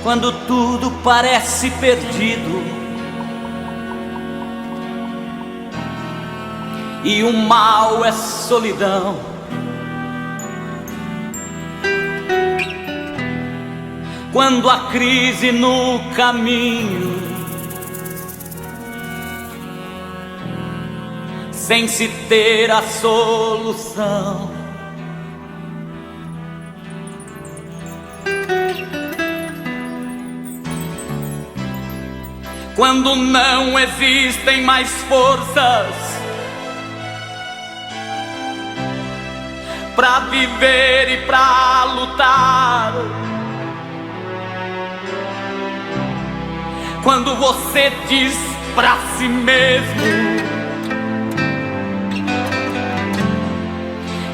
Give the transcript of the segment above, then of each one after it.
quando tudo parece perdido e o mal é solidão. Quando a crise no caminho, sem se ter a solução. Quando não existem mais forças pra viver e pra lutar. Quando você diz pra si mesmo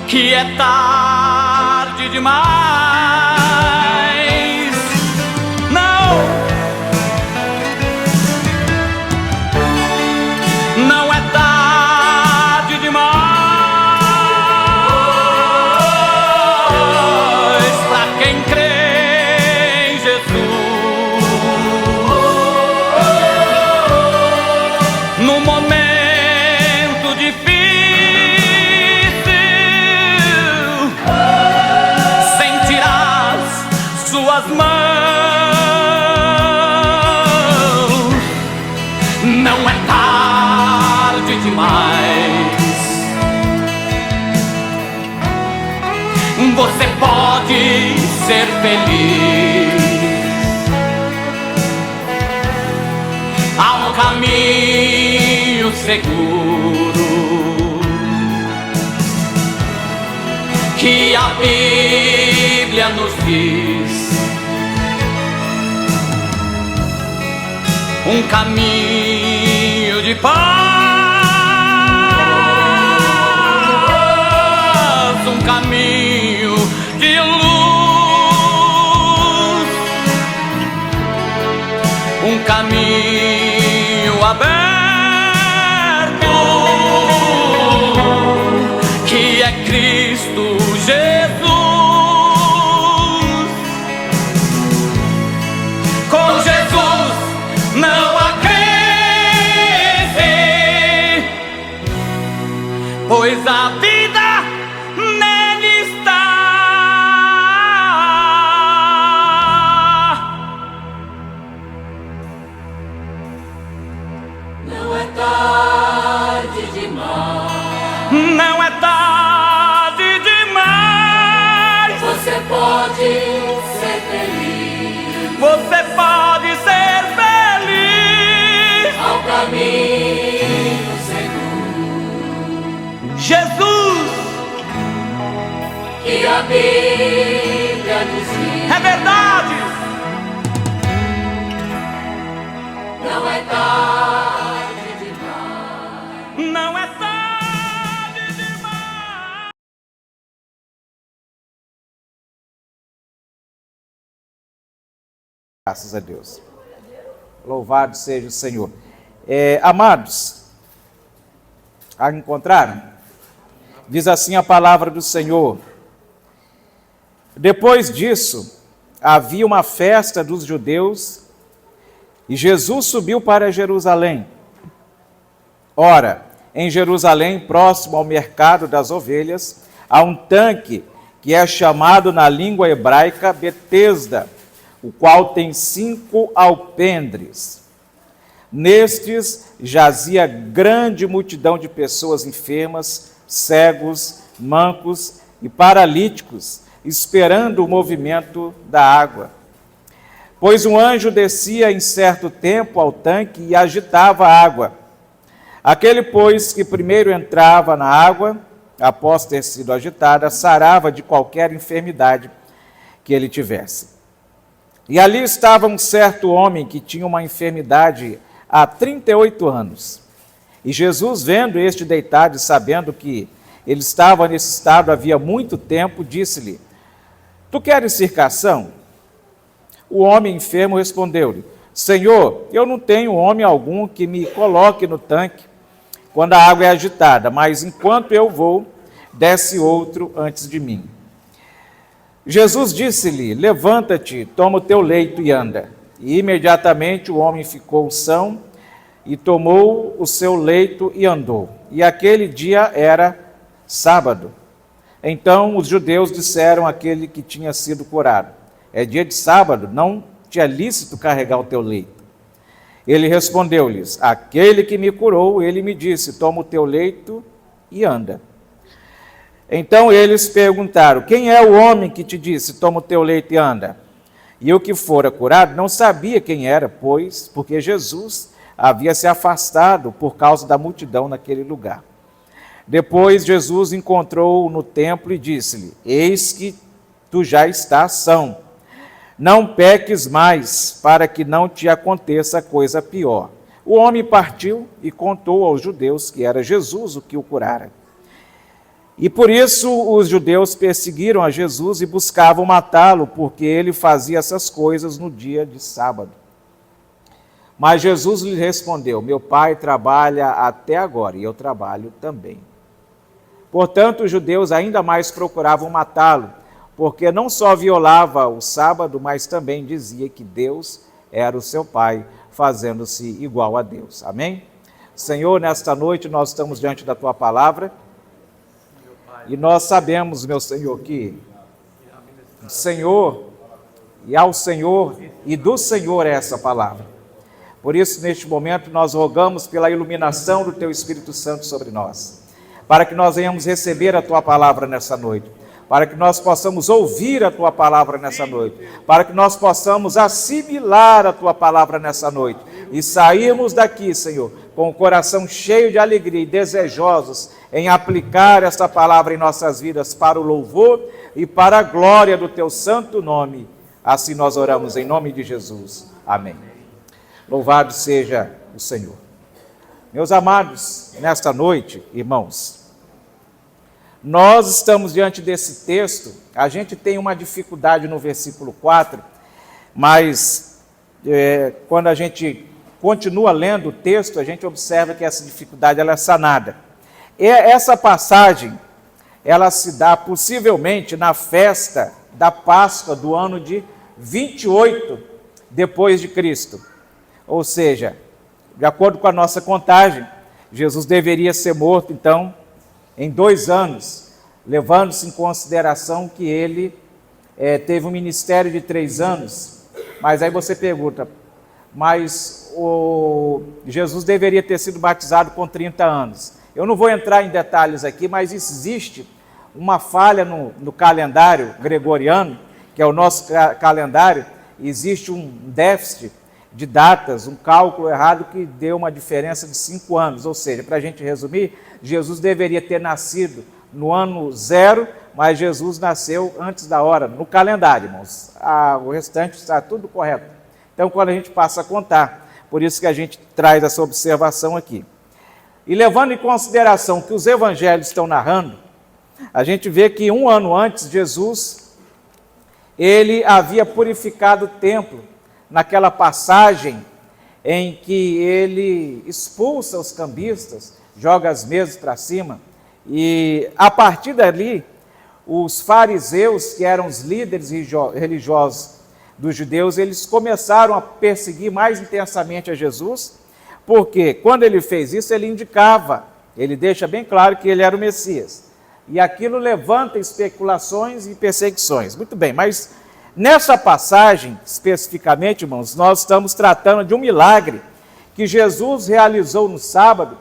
que é tarde demais. Não é tarde demais pra quem crê em Jesus. No momento difícil, sentirás suas mãos. Não é tarde demais. Você pode ser feliz. Há um caminho seguro que a Bíblia nos diz. Um caminho de paz, um caminho de luz, um caminho aberto, que é Cristo Jesus. Com Jesus não há crise, pois a vida nele está. Não é tarde demais. Não é tarde demais. Você pode ser feliz. Você pode ser feliz. Há um caminho seguro Jesus, que a Bíblia nos diz. é verdade. Não é tarde demais. Não é tarde demais. Graças a Deus. Louvado seja o Senhor. Amados, a encontraram? Diz assim a palavra do Senhor: depois disso, havia uma festa dos judeus e Jesus subiu para Jerusalém. Ora, em Jerusalém, próximo ao mercado das ovelhas, há um tanque que é chamado na língua hebraica Betesda, o qual tem 5 alpendres. Nestes jazia grande multidão de pessoas enfermas, cegos, mancos e paralíticos, esperando o movimento da água. Pois um anjo descia em certo tempo ao tanque e agitava a água. Aquele, pois, que primeiro entrava na água, após ter sido agitada, sarava de qualquer enfermidade que ele tivesse. E ali estava um certo homem que tinha uma enfermidade há 38 anos. E Jesus, vendo este deitado e sabendo que ele estava nesse estado havia muito tempo, disse-lhe: Tu queres circação? O homem enfermo respondeu-lhe: Senhor, eu não tenho homem algum que me coloque no tanque quando a água é agitada, mas enquanto eu vou, desce outro antes de mim. Jesus disse-lhe: levanta-te, toma o teu leito e anda. E imediatamente o homem ficou são e tomou o seu leito e andou. E aquele dia era sábado. Então os judeus disseram àquele que tinha sido curado: é dia de sábado, não te é lícito carregar o teu leito. Ele respondeu-lhes: aquele que me curou, ele me disse: toma o teu leito e anda. Então eles perguntaram: quem é o homem que te disse: toma o teu leito e anda? E o que fora curado não sabia quem era, porque Jesus havia se afastado por causa da multidão naquele lugar. Depois Jesus encontrou-o no templo e disse-lhe: eis que tu já estás são. Não peques mais, para que não te aconteça coisa pior. O homem partiu e contou aos judeus que era Jesus o que o curara. E por isso os judeus perseguiram a Jesus e buscavam matá-lo, porque ele fazia essas coisas no dia de sábado. Mas Jesus lhe respondeu: meu Pai trabalha até agora, e eu trabalho também. Portanto, os judeus ainda mais procuravam matá-lo, porque não só violava o sábado, mas também dizia que Deus era o seu Pai, fazendo-se igual a Deus. Amém? Senhor, nesta noite nós estamos diante da Tua palavra, e nós sabemos, meu Senhor, que o Senhor, e ao Senhor, e do Senhor é essa palavra. Por isso, neste momento, nós rogamos pela iluminação do Teu Espírito Santo sobre nós, para que nós venhamos receber a Tua palavra nessa noite, para que nós possamos ouvir a Tua palavra nessa noite, para que nós possamos assimilar a Tua palavra nessa noite, e sairmos daqui, Senhor, com o coração cheio de alegria e desejosos em aplicar esta palavra em nossas vidas para o louvor e para a glória do Teu santo nome. Assim nós oramos em nome de Jesus. Amém. Louvado seja o Senhor. Meus amados, nesta noite, irmãos, nós estamos diante desse texto. A gente tem uma dificuldade no versículo 4, mas quando a gente continua lendo o texto, a gente observa que essa dificuldade ela é sanada. E essa passagem, ela se dá possivelmente na festa da Páscoa do ano de 28 depois de Cristo. Ou seja, de acordo com a nossa contagem, Jesus deveria ser morto, então, em 2 anos, levando-se em consideração que ele teve um ministério de 3 anos. Mas aí você pergunta, mas Jesus deveria ter sido batizado com 30 anos. Eu não vou entrar em detalhes aqui, mas existe uma falha no calendário gregoriano, que é o nosso calendário. Existe um déficit de datas, um cálculo errado que deu uma diferença de 5 anos. Ou seja, para a gente resumir, Jesus deveria ter nascido no ano 0, mas Jesus nasceu antes da hora, no calendário, irmãos. O restante está tudo correto. Então, quando a gente passa a contar, por isso que a gente traz essa observação aqui. E levando em consideração que os evangelhos estão narrando, a gente vê que 1 ano antes, Jesus, ele havia purificado o templo, naquela passagem em que ele expulsa os cambistas, joga as mesas para cima, e a partir dali, os fariseus, que eram os líderes religiosos dos judeus, eles começaram a perseguir mais intensamente a Jesus, porque quando ele fez isso, ele indicava, ele deixa bem claro que ele era o Messias. E aquilo levanta especulações e perseguições. Muito bem, mas nessa passagem, especificamente, irmãos, nós estamos tratando de um milagre que Jesus realizou no sábado,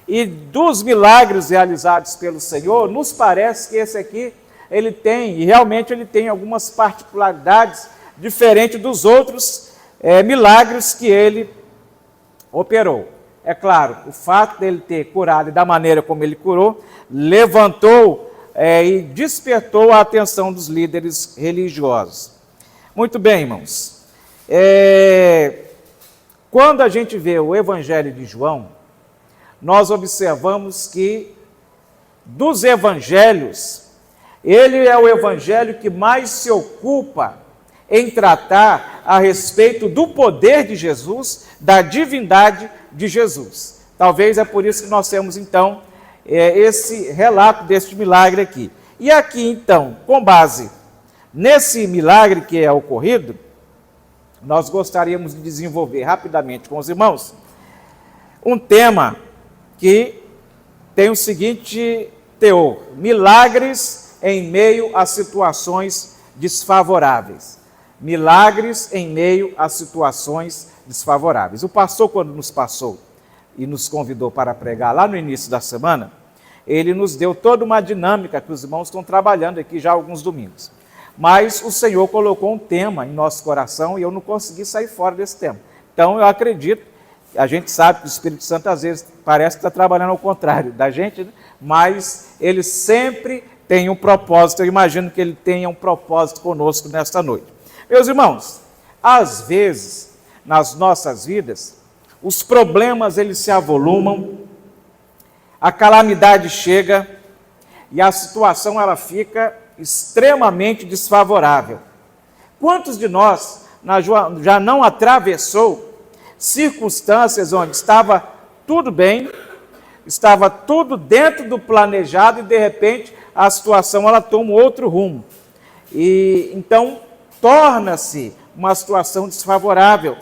e dos milagres realizados pelo Senhor, nos parece que esse aqui, ele tem, e realmente ele tem algumas particularidades diferentes dos outros milagres que ele operou. É claro, o fato dele ter curado e da maneira como ele curou, levantou e despertou a atenção dos líderes religiosos. Muito bem, irmãos. Quando a gente vê o Evangelho de João, nós observamos que dos evangelhos, ele é o evangelho que mais se ocupa em tratar a respeito do poder de Jesus, da divindade de Jesus. Talvez é por isso que nós temos, então, esse relato deste milagre aqui. E aqui, então, com base Nesse milagre que é ocorrido, nós gostaríamos de desenvolver rapidamente com os irmãos um tema que tem o seguinte teor: milagres em meio a situações desfavoráveis. Milagres em meio a situações desfavoráveis. O pastor, quando nos passou e nos convidou para pregar lá no início da semana, ele nos deu toda uma dinâmica que os irmãos estão trabalhando aqui já há alguns domingos. Mas o Senhor colocou um tema em nosso coração e eu não consegui sair fora desse tema. Então eu acredito, a gente sabe que o Espírito Santo às vezes parece que está trabalhando ao contrário da gente, né? Mas ele sempre tem um propósito. Eu imagino que ele tenha um propósito conosco nesta noite. Meus irmãos, às vezes nas nossas vidas os problemas eles se avolumam, a calamidade chega e a situação ela fica extremamente desfavorável. Quantos de nós já não atravessou circunstâncias onde estava tudo bem, estava tudo dentro do planejado e de repente a situação ela toma outro rumo. E então torna-se uma situação desfavorável.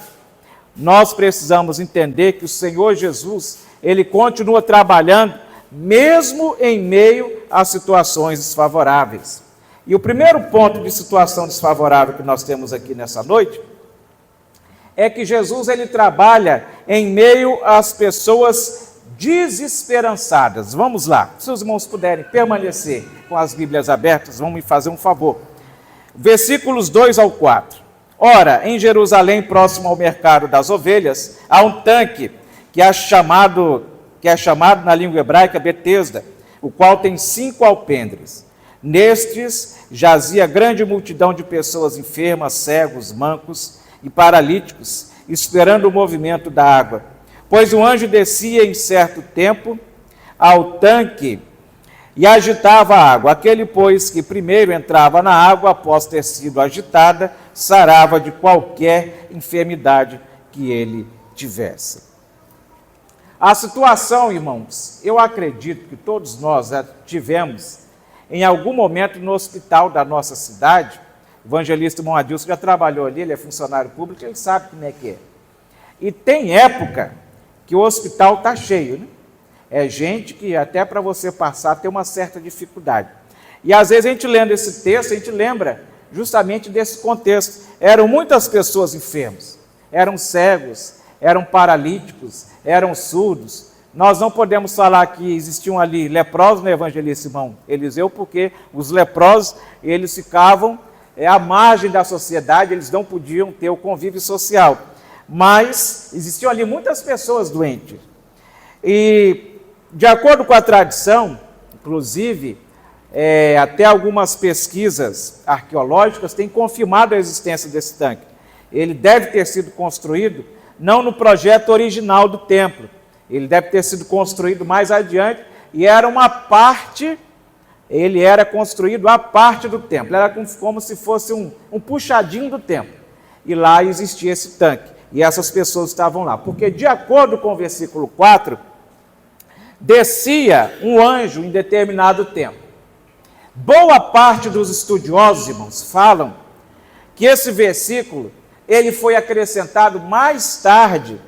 Nós precisamos entender que o Senhor Jesus, ele continua trabalhando mesmo em meio a situações desfavoráveis. E o primeiro ponto de situação desfavorável que nós temos aqui nessa noite é que Jesus ele trabalha em meio às pessoas desesperançadas. Vamos lá, se os irmãos puderem permanecer com as Bíblias abertas, vão me fazer um favor. Versículos 2 ao 4. Ora, em Jerusalém, próximo ao mercado das ovelhas, há um tanque que é chamado na língua hebraica Betesda, o qual tem 5 alpendres. Nestes jazia grande multidão de pessoas enfermas, cegos, mancos e paralíticos, esperando o movimento da água. Pois o anjo descia em certo tempo ao tanque e agitava a água. Aquele, pois, que primeiro entrava na água, após ter sido agitada, sarava de qualquer enfermidade que ele tivesse. A situação, irmãos, eu acredito que todos nós já tivemos em algum momento no hospital da nossa cidade. O evangelista irmão Adilson já trabalhou ali, ele é funcionário público, ele sabe como é que é. E tem época que o hospital está cheio, né? É gente que até para você passar tem uma certa dificuldade. E às vezes a gente lendo esse texto, a gente lembra justamente desse contexto. Eram muitas pessoas enfermas, eram cegos, eram paralíticos, eram surdos. Nós não podemos falar que existiam ali leprosos no evangelista irmão Eliseu, porque os leprosos, eles ficavam à margem da sociedade, eles não podiam ter o convívio social. Mas existiam ali muitas pessoas doentes. E, de acordo com a tradição, inclusive, até algumas pesquisas arqueológicas têm confirmado a existência desse tanque. Ele deve ter sido construído não no projeto original do templo, ele deve ter sido construído mais adiante e era uma parte, ele era construído à parte do templo, era como se fosse um puxadinho do templo. E lá existia esse tanque e essas pessoas estavam lá, porque de acordo com o versículo 4, descia um anjo em determinado tempo. Boa parte dos estudiosos, irmãos, falam que esse versículo ele foi acrescentado mais tarde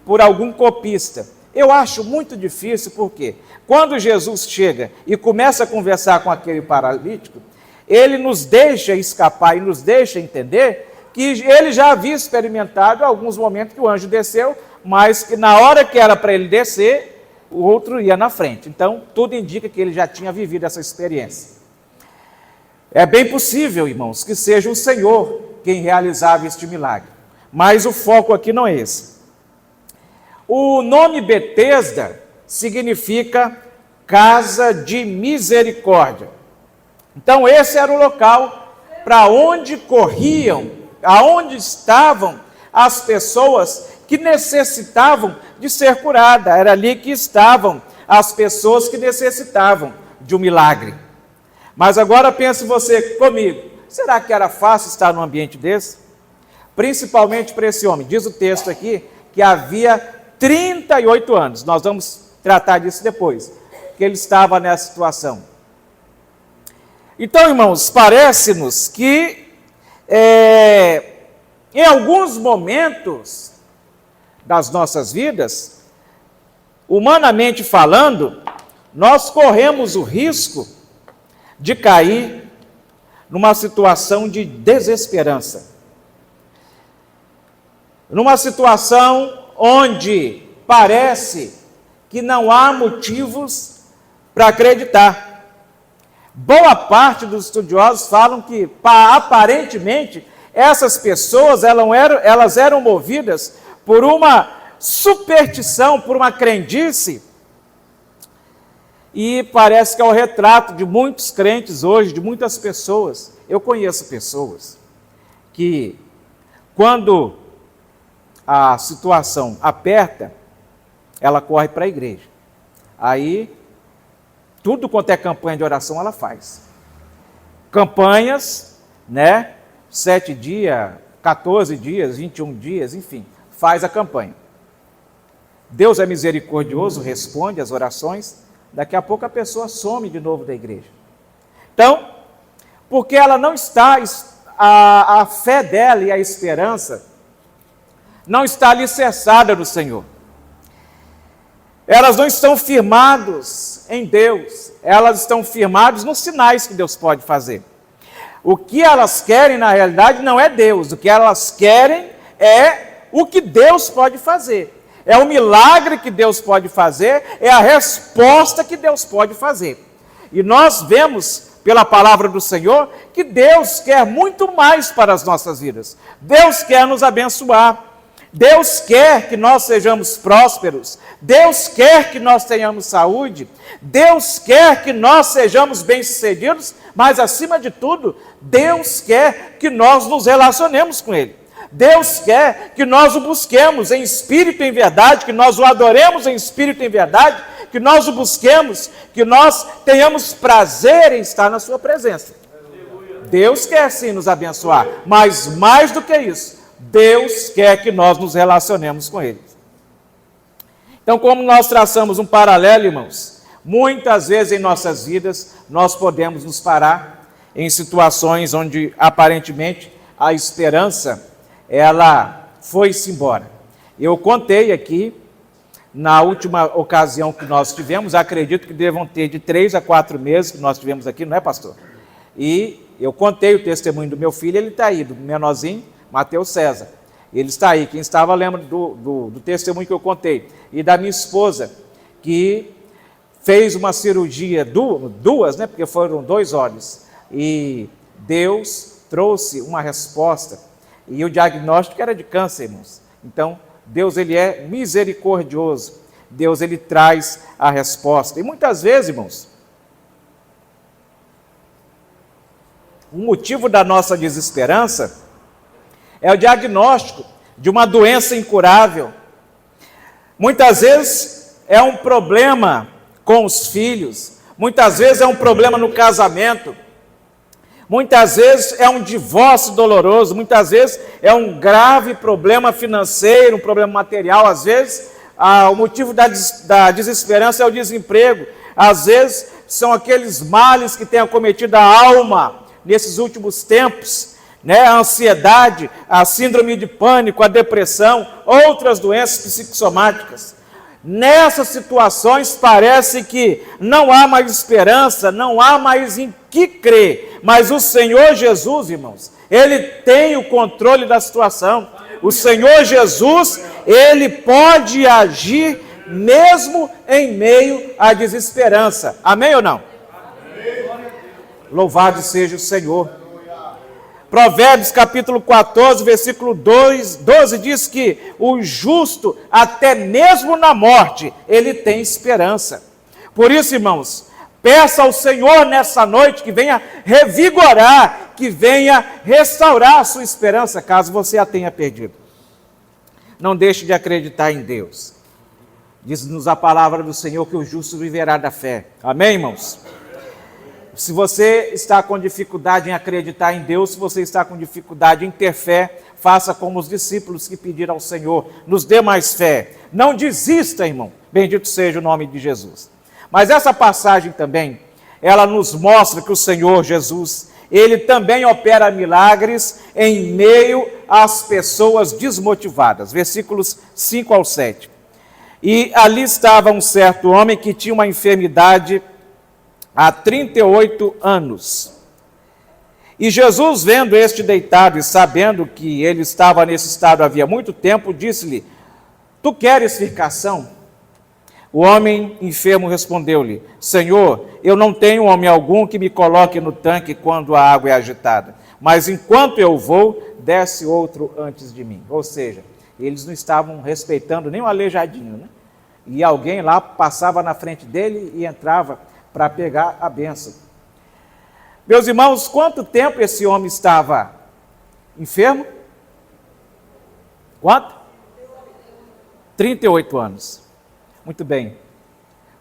por algum copista. Eu acho muito difícil, porque quando Jesus chega e começa a conversar com aquele paralítico, ele nos deixa escapar e nos deixa entender que ele já havia experimentado alguns momentos que o anjo desceu, mas que na hora que era para ele descer, o outro ia na frente. Então, tudo indica que ele já tinha vivido essa experiência. É bem possível, irmãos, que seja o Senhor quem realizava este milagre. Mas o foco aqui não é esse. O nome Betesda significa casa de misericórdia. Então esse era o local para onde corriam, aonde estavam as pessoas que necessitavam de ser curadas. Era ali que estavam as pessoas que necessitavam de um milagre. Mas agora pense você comigo, será que era fácil estar num ambiente desse? Principalmente para esse homem. Diz o texto aqui que havia 38 anos. Nós vamos tratar disso depois, que ele estava nessa situação. Então, irmãos, parece-nos que em alguns momentos das nossas vidas, humanamente falando, nós corremos o risco de cair numa situação de desesperança. Numa situação onde parece que não há motivos para acreditar. Boa parte dos estudiosos falam que, aparentemente, essas pessoas elas eram movidas por uma superstição, por uma crendice. E parece que é o retrato de muitos crentes hoje, de muitas pessoas. Eu conheço pessoas que, quando a situação aperta, ela corre para a igreja. Aí, tudo quanto é campanha de oração, ela faz. Campanhas, 7 dias, 14 dias, 21 dias, enfim, faz a campanha. Deus é misericordioso, responde às orações, daqui a pouco a pessoa some de novo da igreja. Então, porque ela não está, a fé dela e a esperança não está alicerçada no Senhor. Elas não estão firmadas em Deus, elas estão firmadas nos sinais que Deus pode fazer. O que elas querem, na realidade, não é Deus, o que elas querem é o que Deus pode fazer. É o milagre que Deus pode fazer, é a resposta que Deus pode fazer. E nós vemos, pela palavra do Senhor, que Deus quer muito mais para as nossas vidas. Deus quer nos abençoar. Deus quer que nós sejamos prósperos, Deus quer que nós tenhamos saúde, Deus quer que nós sejamos bem-sucedidos, mas acima de tudo, Deus quer que nós nos relacionemos com Ele. Deus quer que nós o busquemos em espírito e em verdade, que nós o adoremos em espírito e em verdade, que nós o busquemos, que nós tenhamos prazer em estar na sua presença. Deus quer sim nos abençoar, mas mais do que isso, Deus quer que nós nos relacionemos com Ele. Então, como nós traçamos um paralelo, irmãos, muitas vezes em nossas vidas nós podemos nos parar em situações onde aparentemente a esperança ela foi-se embora. Eu contei aqui, na última ocasião que nós tivemos, acredito que devam ter de 3 a 4 meses que nós tivemos aqui, não é, pastor? E eu contei o testemunho do meu filho, ele está aí, do menorzinho, Mateus César. Ele está aí. Quem estava lembra do testemunho que eu contei. E da minha esposa, que fez uma cirurgia, duas, porque foram 2 olhos. E Deus trouxe uma resposta. E o diagnóstico era de câncer, irmãos. Então, Deus, Ele é misericordioso. Deus, Ele traz a resposta. E muitas vezes, irmãos, o motivo da nossa desesperança é o diagnóstico de uma doença incurável. Muitas vezes é um problema com os filhos, muitas vezes é um problema no casamento, muitas vezes é um divórcio doloroso, muitas vezes é um grave problema financeiro, um problema material, às vezes o motivo da desesperança é o desemprego, às vezes são aqueles males que têm acometido a alma nesses últimos tempos, a ansiedade, a síndrome de pânico, a depressão, outras doenças psicossomáticas. Nessas situações parece que não há mais esperança, não há mais em que crer, mas o Senhor Jesus, irmãos, Ele tem o controle da situação. O Senhor Jesus, Ele pode agir mesmo em meio à desesperança. Amém ou não? Amém. Louvado seja o Senhor. Provérbios capítulo 14, versículo 12 diz que o justo, até mesmo na morte, ele tem esperança. Por isso, irmãos, peça ao Senhor nessa noite que venha revigorar, que venha restaurar a sua esperança, caso você a tenha perdido. Não deixe de acreditar em Deus. Diz-nos a palavra do Senhor que o justo viverá da fé. Amém, irmãos? Se você está com dificuldade em acreditar em Deus, se você está com dificuldade em ter fé, faça como os discípulos que pediram ao Senhor, nos dê mais fé. Não desista, irmão. Bendito seja o nome de Jesus. Mas essa passagem também, ela nos mostra que o Senhor Jesus, ele também opera milagres em meio às pessoas desmotivadas. Versículos 5 ao 7. E ali estava um certo homem que tinha uma enfermidade há 38 anos. E Jesus, vendo este deitado e sabendo que ele estava nesse estado havia muito tempo, disse-lhe: Tu queres ficar são? O homem enfermo respondeu-lhe: Senhor, eu não tenho homem algum que me coloque no tanque quando a água é agitada, mas enquanto eu vou, desce outro antes de mim. Ou seja, eles não estavam respeitando nem o aleijadinho, né? E alguém lá passava na frente dele e entrava para pegar a bênção. Meus irmãos, quanto tempo esse homem estava enfermo? Quanto? 38 anos. Muito bem.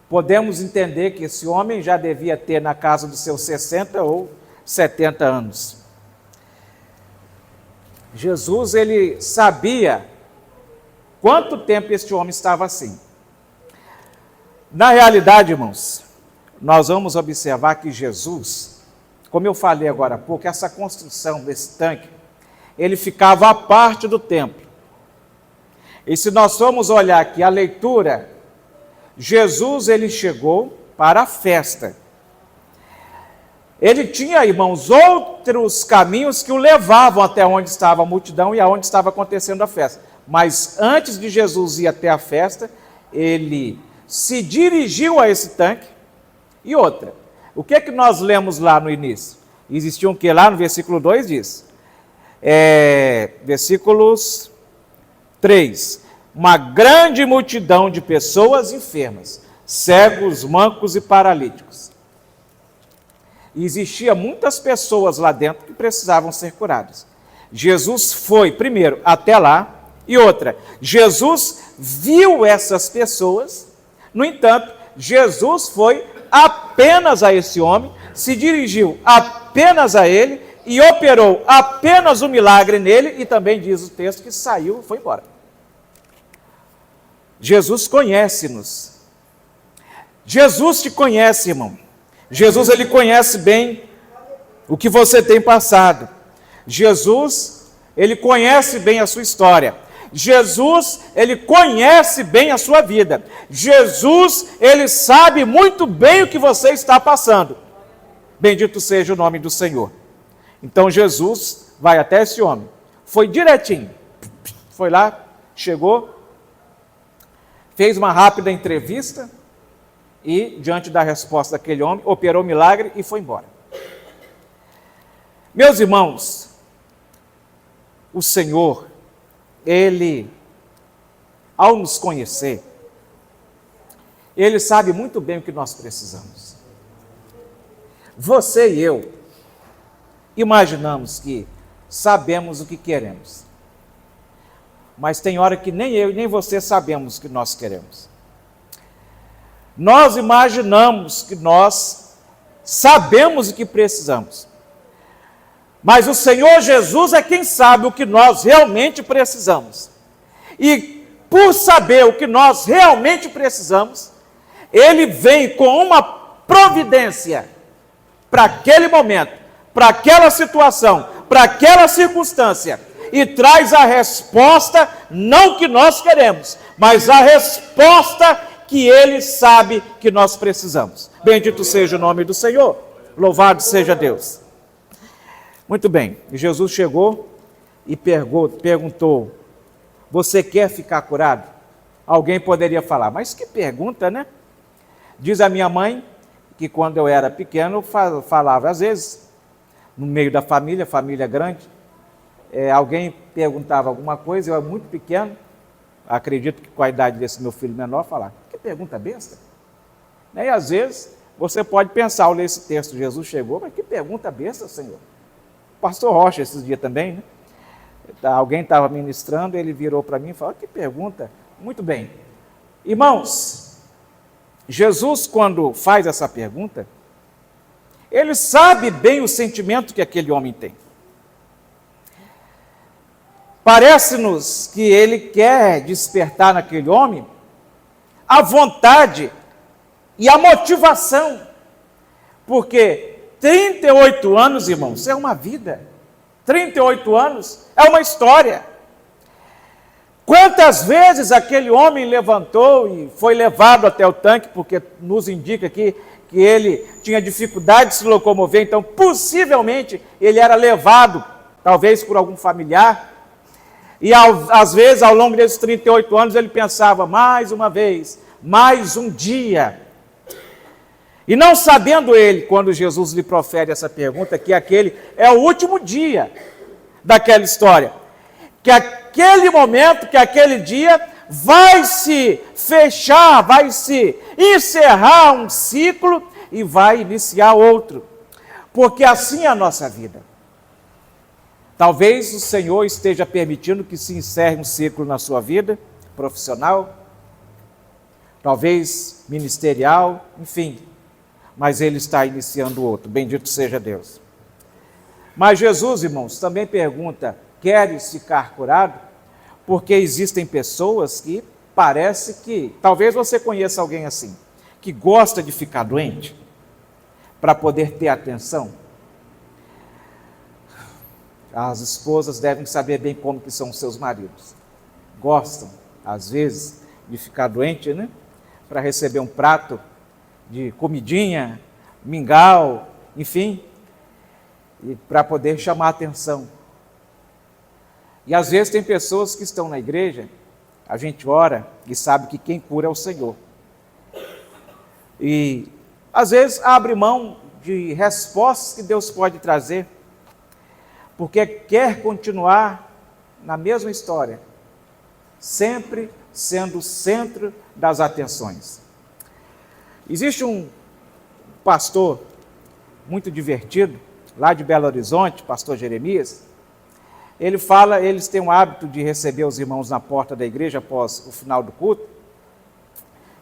Podemos entender que esse homem já devia ter na casa dos seus 60 ou 70 anos. Jesus, ele sabia quanto tempo este homem estava assim. Na realidade, irmãos, nós vamos observar que Jesus, como eu falei agora há pouco, essa construção desse tanque, ele ficava à parte do templo. E se nós formos olhar aqui a leitura, Jesus, ele chegou para a festa. Ele tinha, irmãos, outros caminhos que o levavam até onde estava a multidão e aonde estava acontecendo a festa. Mas antes de Jesus ir até a festa, ele se dirigiu a esse tanque. E outra, o que é que nós lemos lá no início? Existiam o que lá no versículo 2 diz? Versículos 3. Uma grande multidão de pessoas enfermas, cegos, mancos e paralíticos. E existia muitas pessoas lá dentro que precisavam ser curadas. Jesus foi, primeiro, até lá, e outra, Jesus viu essas pessoas, no entanto, Jesus foi apenas a esse homem, se dirigiu apenas a ele e operou apenas um milagre nele, e também diz o texto que saiu e foi embora. Jesus conhece-nos. Jesus te conhece, irmão. Jesus, ele conhece bem o que você tem passado. Jesus, ele conhece bem a sua história. Jesus, ele conhece bem a sua vida. Jesus, ele sabe muito bem o que você está passando. Bendito seja o nome do Senhor. Então Jesus vai até esse homem. Foi direitinho. Foi lá, chegou, fez uma rápida entrevista e, diante da resposta daquele homem, operou o milagre e foi embora. Meus irmãos, o Senhor, ele, ao nos conhecer, ele sabe muito bem o que nós precisamos. Você e eu imaginamos que sabemos o que queremos, mas tem hora que nem eu e nem você sabemos o que nós queremos. Nós imaginamos que nós sabemos o que precisamos, mas o Senhor Jesus é quem sabe o que nós realmente precisamos. E por saber o que nós realmente precisamos, Ele vem com uma providência para aquele momento, para aquela situação, para aquela circunstância, e traz a resposta, não que nós queremos, mas a resposta que Ele sabe que nós precisamos. Bendito seja o nome do Senhor, louvado seja Deus. Muito bem, Jesus chegou e perguntou: você quer ficar curado? Alguém poderia falar, mas que pergunta, né? Diz a minha mãe que quando eu era pequeno, eu falava às vezes, no meio da família grande, alguém perguntava alguma coisa, eu era muito pequeno, acredito que com a idade desse meu filho menor, falar, que pergunta besta? E às vezes, você pode pensar, ao ler esse texto, Jesus chegou, mas que pergunta besta, Senhor? Pastor Rocha, esses dias também, né? Alguém estava ministrando, ele virou para mim e falou, que pergunta? Muito bem. Irmãos, Jesus, quando faz essa pergunta, ele sabe bem o sentimento que aquele homem tem. Parece-nos que ele quer despertar naquele homem a vontade e a motivação Porque 38 anos, irmãos, é uma vida. 38 anos é uma história. Quantas vezes aquele homem levantou e foi levado até o tanque, porque nos indica aqui que ele tinha dificuldade de se locomover, então possivelmente ele era levado, talvez por algum familiar, e às vezes ao longo desses 38 anos ele pensava, mais uma vez, mais um dia. E não sabendo ele, quando Jesus lhe profere essa pergunta, que aquele é o último dia daquela história, que aquele momento, que aquele dia vai se fechar, vai se encerrar um ciclo e vai iniciar outro, porque assim é a nossa vida. Talvez o Senhor esteja permitindo que se encerre um ciclo na sua vida profissional, talvez ministerial, enfim, mas Ele está iniciando outro, bendito seja Deus. Mas Jesus, irmãos, também pergunta, queres ficar curado? Porque existem pessoas que parece que, talvez você conheça alguém assim, que gosta de ficar doente para poder ter atenção. As esposas devem saber bem como que são os seus maridos. Gostam, às vezes, de ficar doente, né? Para receber um prato de comidinha, mingau, enfim, e para poder chamar a atenção. E às vezes tem pessoas que estão na igreja, a gente ora e sabe que quem cura é o Senhor. E às vezes abre mão de respostas que Deus pode trazer, porque quer continuar na mesma história, sempre sendo o centro das atenções. Existe um pastor muito divertido, lá de Belo Horizonte, pastor Jeremias. Ele fala, eles têm o hábito de receber os irmãos na porta da igreja após o final do culto,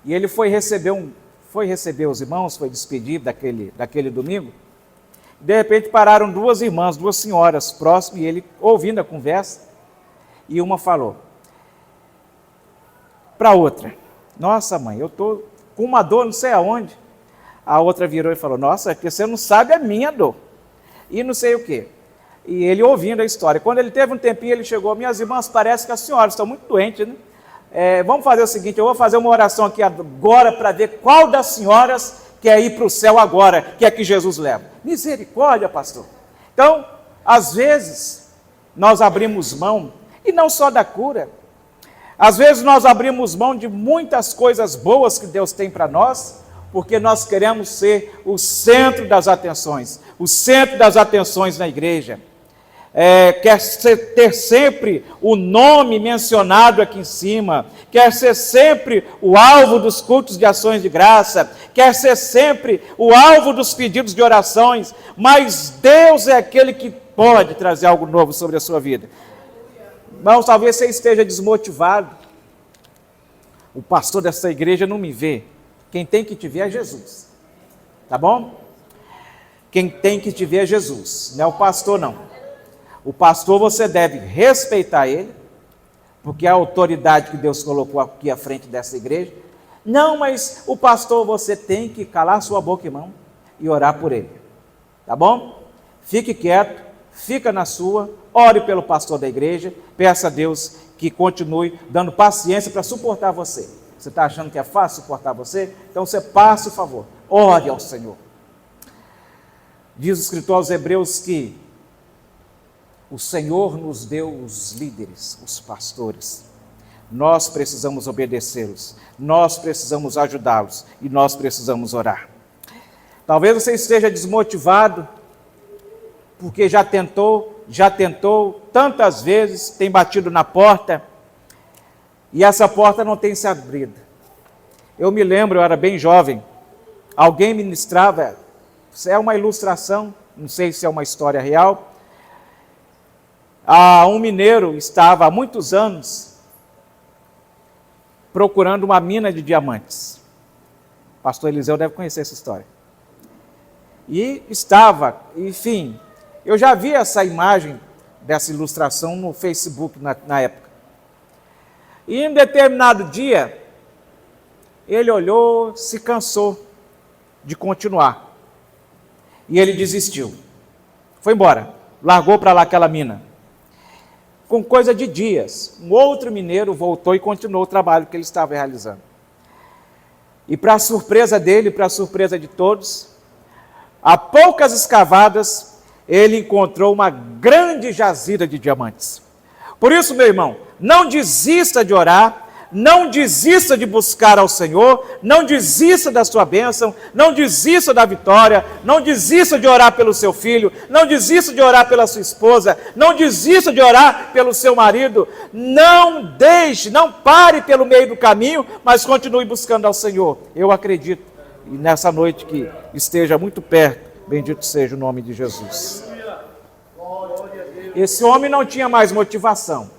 e ele foi receber os irmãos, foi despedir daquele domingo. De repente pararam duas irmãs, duas senhoras próximas, e ele ouvindo a conversa, e uma falou para a outra, nossa mãe, eu estou com uma dor não sei aonde. A outra virou e falou, nossa, é porque você não sabe a minha dor, e não sei o quê. E ele ouvindo a história, quando ele teve um tempinho, ele chegou, minhas irmãs, parece que as senhoras estão muito doentes, né? Vamos fazer o seguinte, eu vou fazer uma oração aqui agora para ver qual das senhoras quer ir para o céu agora, que é que Jesus leva. Misericórdia, pastor. Então, às vezes, nós abrimos mão, e não só da cura, às vezes nós abrimos mão de muitas coisas boas que Deus tem para nós, porque nós queremos ser o centro das atenções, o centro das atenções na igreja. Quer ter sempre o nome mencionado aqui em cima, quer ser sempre o alvo dos cultos de ações de graça, quer ser sempre o alvo dos pedidos de orações, mas Deus é aquele que pode trazer algo novo sobre a sua vida. Irmãos, talvez você esteja desmotivado, o pastor dessa igreja não me vê, quem tem que te ver é Jesus, tá bom? Quem tem que te ver é Jesus, não é o pastor não. O pastor você deve respeitar ele, porque é a autoridade que Deus colocou aqui à frente dessa igreja. Não, mas o pastor você tem que calar sua boca, irmão, e orar por ele, tá bom? Fique quieto, fica na sua, ore pelo pastor da igreja, peça a Deus que continue dando paciência para suportar você. Você está achando que é fácil suportar você? Então você passe o favor, ore ao Senhor. Diz o escritor aos Hebreus que o Senhor nos deu os líderes, os pastores. Nós precisamos obedecê-los, nós precisamos ajudá-los e nós precisamos orar. Talvez você esteja desmotivado, porque já tentou tantas vezes, tem batido na porta e essa porta não tem se abrido. Eu me lembro, eu era bem jovem, alguém ministrava, é uma ilustração, não sei se é uma história real. Um mineiro estava há muitos anos procurando uma mina de diamantes. O pastor Eliseu deve conhecer essa história. E estava, enfim, eu já vi essa imagem dessa ilustração no Facebook na época. E em determinado dia, ele olhou, se cansou de continuar. E ele desistiu. Foi embora, largou para lá aquela mina. Com coisa de dias, um outro mineiro voltou e continuou o trabalho que ele estava realizando. E para a surpresa dele, para a surpresa de todos, a poucas escavadas, ele encontrou uma grande jazida de diamantes. Por isso, meu irmão, não desista de orar, não desista de buscar ao Senhor, não desista da sua bênção, não desista da vitória, não desista de orar pelo seu filho, não desista de orar pela sua esposa, não desista de orar pelo seu marido, não deixe, não pare pelo meio do caminho, mas continue buscando ao Senhor. Eu acredito, e nessa noite que esteja muito perto, bendito seja o nome de Jesus. Esse homem não tinha mais motivação.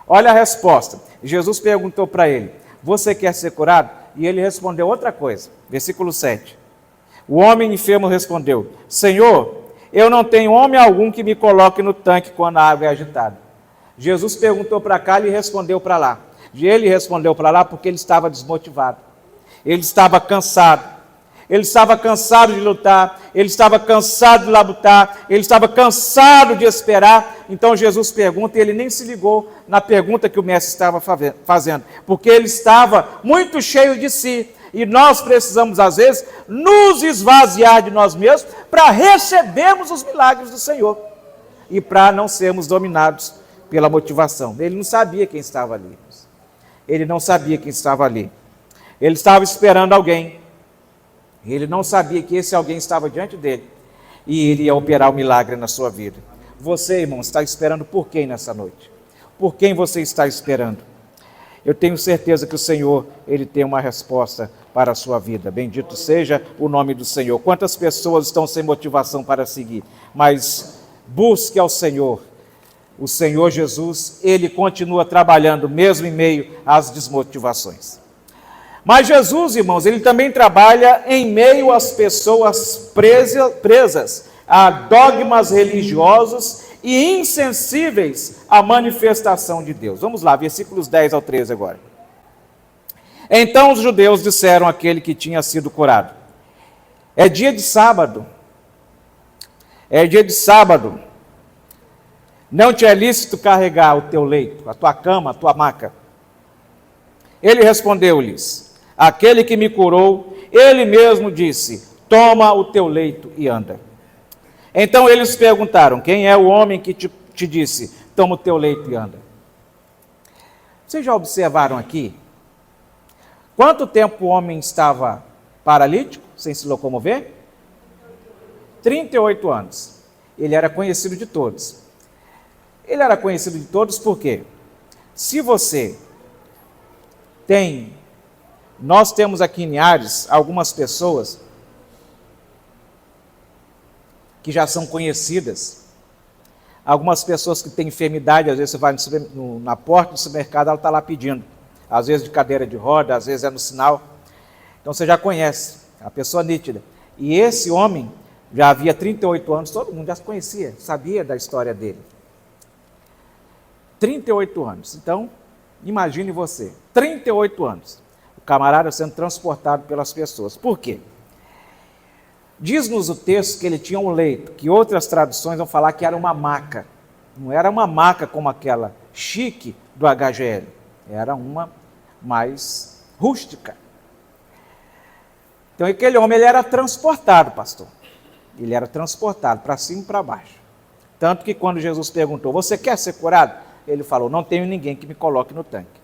Olha a resposta. Jesus perguntou para ele: você quer ser curado? E ele respondeu outra coisa. Versículo 7. O homem enfermo respondeu: Senhor, eu não tenho homem algum que me coloque no tanque quando a água é agitada. Jesus perguntou para cá e ele respondeu para lá. E ele respondeu para lá porque ele estava desmotivado. Ele estava cansado. Ele estava cansado de lutar, ele estava cansado de labutar, ele estava cansado de esperar. Então Jesus pergunta e ele nem se ligou na pergunta que o mestre estava fazendo, porque ele estava muito cheio de si. E nós precisamos, às vezes, nos esvaziar de nós mesmos para recebermos os milagres do Senhor e para não sermos dominados pela motivação. Ele não sabia quem estava ali. Ele não sabia quem estava ali. Ele estava esperando alguém. Ele não sabia que esse alguém estava diante dele e iria operar o milagre na sua vida. Você, irmão, está esperando por quem nessa noite? Por quem você está esperando? Eu tenho certeza que o Senhor, Ele tem uma resposta para a sua vida. Bendito seja o nome do Senhor. Quantas pessoas estão sem motivação para seguir? Mas busque ao Senhor. O Senhor Jesus, Ele continua trabalhando mesmo em meio às desmotivações. Mas Jesus, irmãos, Ele também trabalha em meio às pessoas presas a dogmas religiosos e insensíveis à manifestação de Deus. Vamos lá, versículos 10 ao 13 agora. Então os judeus disseram àquele que tinha sido curado: é dia de sábado, não te é lícito carregar o teu leito, a tua cama, a tua maca. Ele respondeu-lhes: aquele que me curou, ele mesmo disse: toma o teu leito e anda. Então eles perguntaram: quem é o homem que te disse, toma o teu leito e anda? Vocês já observaram aqui? Quanto tempo o homem estava paralítico, sem se locomover? 38 anos. Ele era conhecido de todos. Ele era conhecido de todos por quê? Se você nós temos aqui em Ares algumas pessoas que já são conhecidas, algumas pessoas que têm enfermidade, às vezes você vai na porta do supermercado, ela está lá pedindo, às vezes de cadeira de roda, às vezes é no sinal, então você já conhece, a pessoa nítida. E esse homem já havia 38 anos, todo mundo já conhecia, sabia da história dele. 38 anos, então imagine você, 38 anos, o camarada sendo transportado pelas pessoas. Por quê? Diz-nos o texto que ele tinha um leito, que outras traduções vão falar que era uma maca. Não era uma maca como aquela chique do HGL, era uma mais rústica. Então aquele homem ele era transportado, pastor. Ele era transportado para cima e para baixo. Tanto que quando Jesus perguntou: você quer ser curado? Ele falou: não tenho ninguém que me coloque no tanque.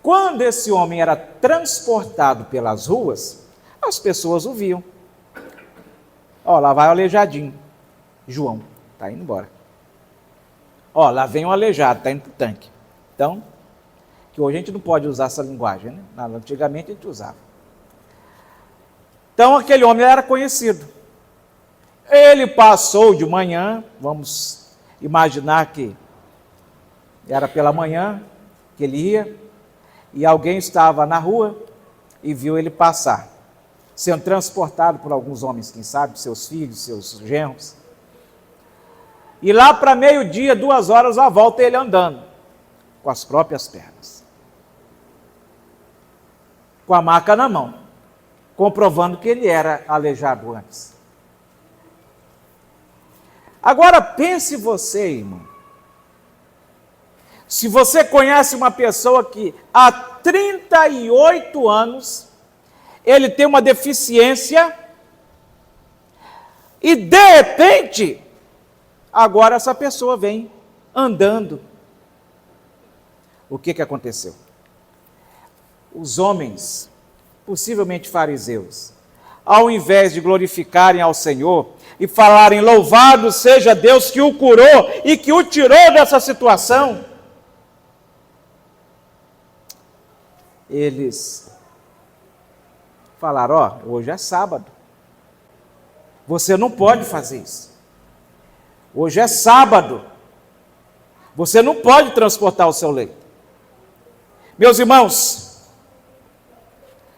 Quando esse homem era transportado pelas ruas, as pessoas o viam. Ó, lá vai o aleijadinho, João, está indo embora. Ó, lá vem um aleijado, está indo para o tanque. Então, que hoje a gente não pode usar essa linguagem, né? Antigamente a gente usava. Então aquele homem era conhecido. Ele passou de manhã, vamos imaginar que era pela manhã que ele ia, e alguém estava na rua e viu ele passar, sendo transportado por alguns homens, quem sabe, seus filhos, seus genros. E lá para meio-dia, 2 horas, a volta ele andando, com as próprias pernas, com a maca na mão, comprovando que ele era aleijado antes. Agora pense você, irmão. Se você conhece uma pessoa que há 38 anos, ele tem uma deficiência, e de repente, agora essa pessoa vem andando. O que aconteceu? Os homens, possivelmente fariseus, ao invés de glorificarem ao Senhor e falarem louvado seja Deus que o curou e que o tirou dessa situação, eles falaram: ó, hoje é sábado, você não pode fazer isso. Hoje é sábado, você não pode transportar o seu leito. Meus irmãos,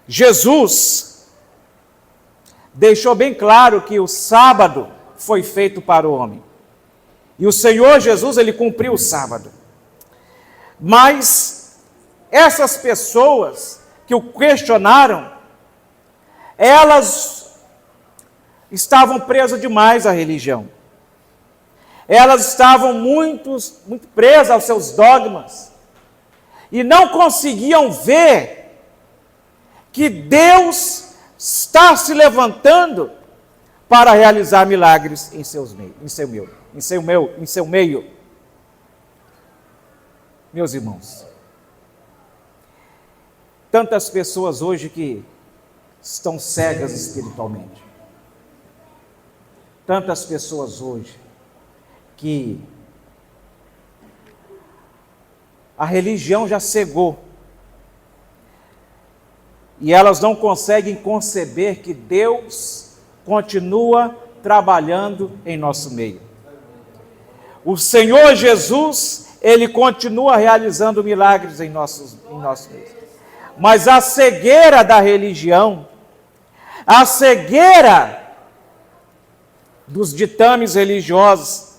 Jesus deixou bem claro que o sábado foi feito para o homem. E o Senhor Jesus, ele cumpriu o sábado. Mas essas pessoas que o questionaram, elas estavam presas demais à religião. Elas estavam muito presas aos seus dogmas. E não conseguiam ver que Deus está se levantando para realizar milagres em seu meio. Meus irmãos, tantas pessoas hoje que estão cegas espiritualmente. Tantas pessoas hoje que a religião já cegou. E elas não conseguem conceber que Deus continua trabalhando em nosso meio. O Senhor Jesus, ele continua realizando milagres em nosso meio. Mas a cegueira da religião, a cegueira dos ditames religiosos,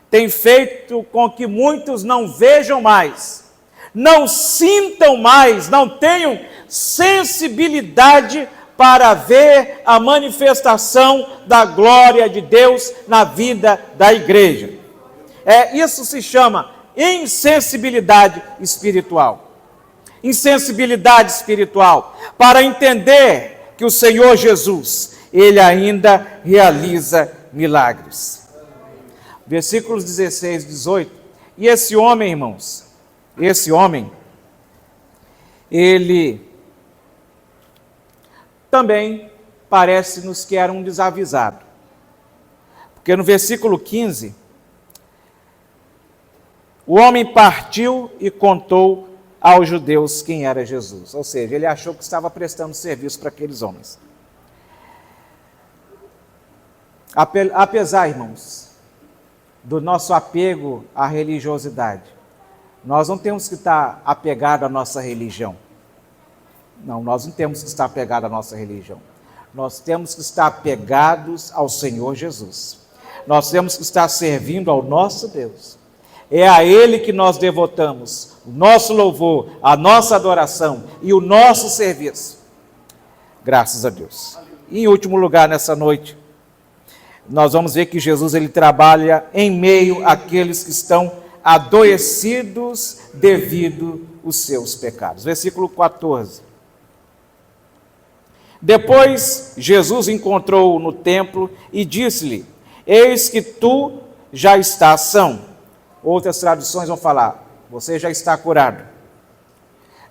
tem feito com que muitos não vejam mais, não sintam mais, não tenham sensibilidade para ver a manifestação da glória de Deus na vida da igreja. Isso se chama insensibilidade espiritual. Insensibilidade espiritual, para entender que o Senhor Jesus, ele ainda realiza milagres. Versículos 16 e 18. E esse homem, irmãos, ele também parece-nos que era um desavisado. Porque no versículo 15, o homem partiu e contou aos judeus quem era Jesus. Ou seja, ele achou que estava prestando serviço para aqueles homens. Apesar, irmãos, do nosso apego à religiosidade, nós não temos que estar apegados à nossa religião. Não, nós não temos que estar apegados à nossa religião. Nós temos que estar apegados ao Senhor Jesus. Nós temos que estar servindo ao nosso Deus. É a Ele que nós devotamos o nosso louvor, a nossa adoração e o nosso serviço. Graças a Deus. E em último lugar, nessa noite, nós vamos ver que Jesus, ele trabalha em meio àqueles que estão adoecidos devido aos seus pecados. Versículo 14. Depois Jesus encontrou-o no templo e disse-lhe: eis que tu já estás são. Outras traduções vão falar: você já está curado.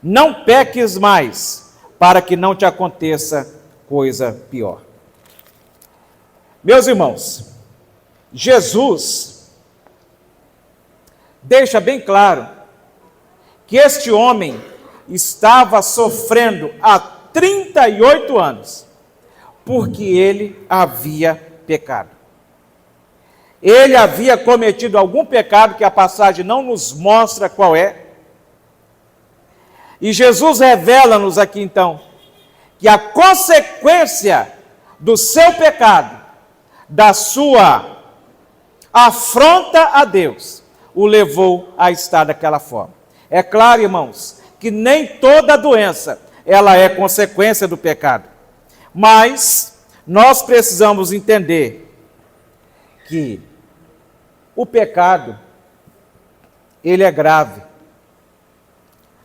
Não peques mais, para que não te aconteça coisa pior. Meus irmãos, Jesus deixa bem claro que este homem estava sofrendo há 38 anos, porque ele havia pecado. Ele havia cometido algum pecado que a passagem não nos mostra qual é. E Jesus revela-nos aqui então, que a consequência do seu pecado, da sua afronta a Deus, o levou a estar daquela forma. É claro, irmãos, que nem toda doença, ela é consequência do pecado. Mas nós precisamos entender que O pecado, ele é grave.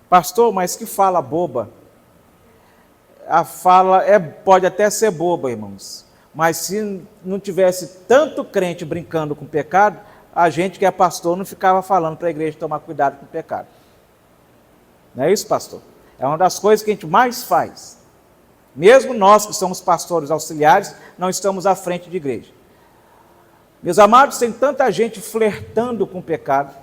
Pastor, mas que fala boba. A fala pode até ser boba, irmãos. Mas se não tivesse tanto crente brincando com o pecado, a gente que é pastor não ficava falando para a igreja tomar cuidado com o pecado. Não é isso, pastor? É uma das coisas que a gente mais faz. Mesmo nós que somos pastores auxiliares, não estamos à frente de igreja. Meus amados, tem tanta gente flertando com o pecado,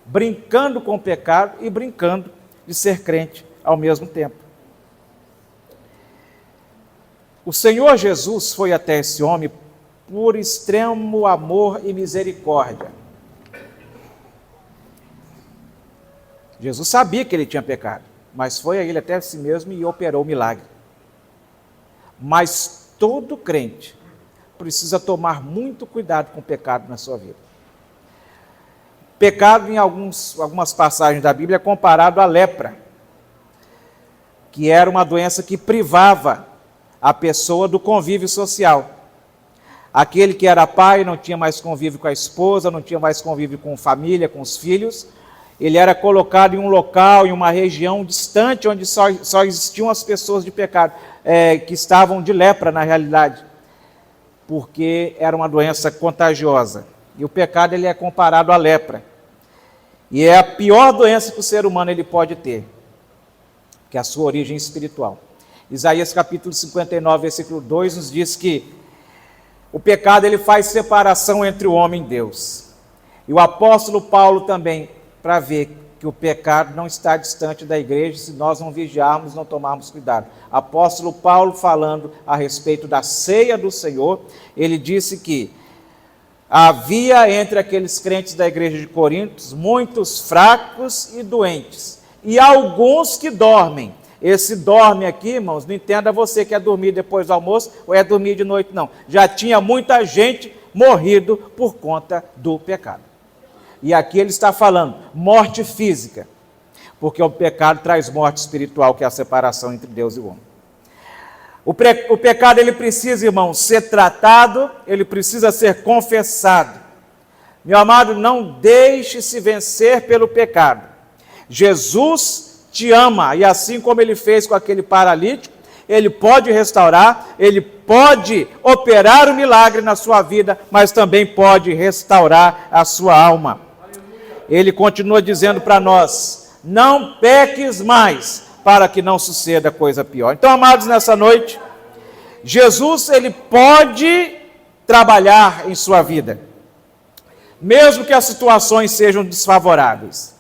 brincando com o pecado e brincando de ser crente ao mesmo tempo. O Senhor Jesus foi até esse homem por extremo amor e misericórdia. Jesus sabia que ele tinha pecado, mas foi a ele até si mesmo e operou o milagre. Mas todo crente precisa tomar muito cuidado com o pecado na sua vida. Pecado, em algumas passagens da Bíblia, é comparado à lepra, que era uma doença que privava a pessoa do convívio social. Aquele que era pai não tinha mais convívio com a esposa, não tinha mais convívio com a família, com os filhos. Ele era colocado em um local, em uma região distante, onde só existiam as pessoas de pecado, que estavam de lepra na realidade, porque era uma doença contagiosa. E o pecado ele é comparado à lepra. E é a pior doença que o ser humano ele pode ter, que é a sua origem espiritual. Isaías capítulo 59, versículo 2 nos diz que o pecado ele faz separação entre o homem e Deus. E o apóstolo Paulo também, para ver que o pecado não está distante da igreja, se nós não vigiarmos, não tomarmos cuidado. Apóstolo Paulo, falando a respeito da ceia do Senhor, ele disse que havia entre aqueles crentes da igreja de Corinto muitos fracos e doentes, e alguns que dormem. Esse dorme aqui, irmãos, não entenda você que é dormir depois do almoço ou é dormir de noite, não. Já tinha muita gente morrido por conta do pecado. E aqui ele está falando morte física, porque o pecado traz morte espiritual, que é a separação entre Deus e o homem. O pecado, ele precisa, irmãos, ser tratado, ele precisa ser confessado. Meu amado, não deixe-se vencer pelo pecado. Jesus te ama, e assim como ele fez com aquele paralítico, ele pode restaurar, ele pode operar o milagre na sua vida, mas também pode restaurar a sua alma. Ele continua dizendo para nós, não peques mais, para que não suceda coisa pior. Então, amados, nessa noite, Jesus, ele pode trabalhar em sua vida, mesmo que as situações sejam desfavoráveis,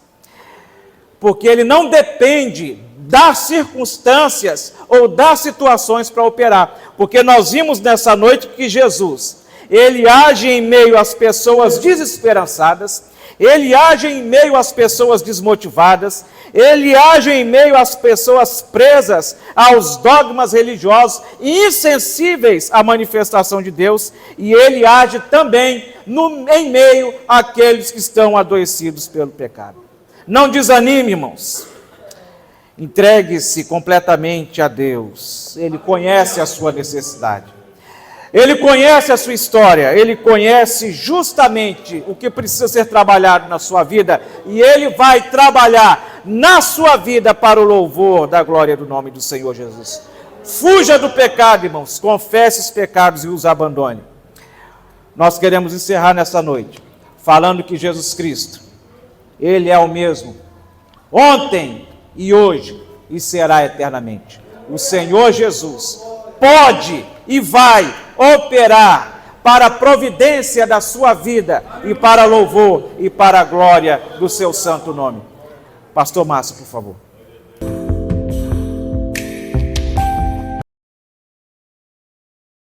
porque ele não depende das circunstâncias ou das situações para operar, porque nós vimos nessa noite que Jesus, ele age em meio às pessoas desesperançadas, ele age em meio às pessoas desmotivadas, ele age em meio às pessoas presas aos dogmas religiosos e insensíveis à manifestação de Deus, e ele age também em meio àqueles que estão adoecidos pelo pecado. Não desanime, irmãos. Entregue-se completamente a Deus. Ele conhece a sua necessidade. Ele conhece a sua história. Ele conhece justamente o que precisa ser trabalhado na sua vida. E Ele vai trabalhar na sua vida para o louvor da glória do nome do Senhor Jesus. Fuja do pecado, irmãos. Confesse os pecados e os abandone. Nós queremos encerrar nessa noite falando que Jesus Cristo, Ele é o mesmo ontem e hoje e será eternamente. O Senhor Jesus pode e vai operar para a providência da sua vida e para louvor e para a glória do seu santo nome. Pastor Márcio, por favor.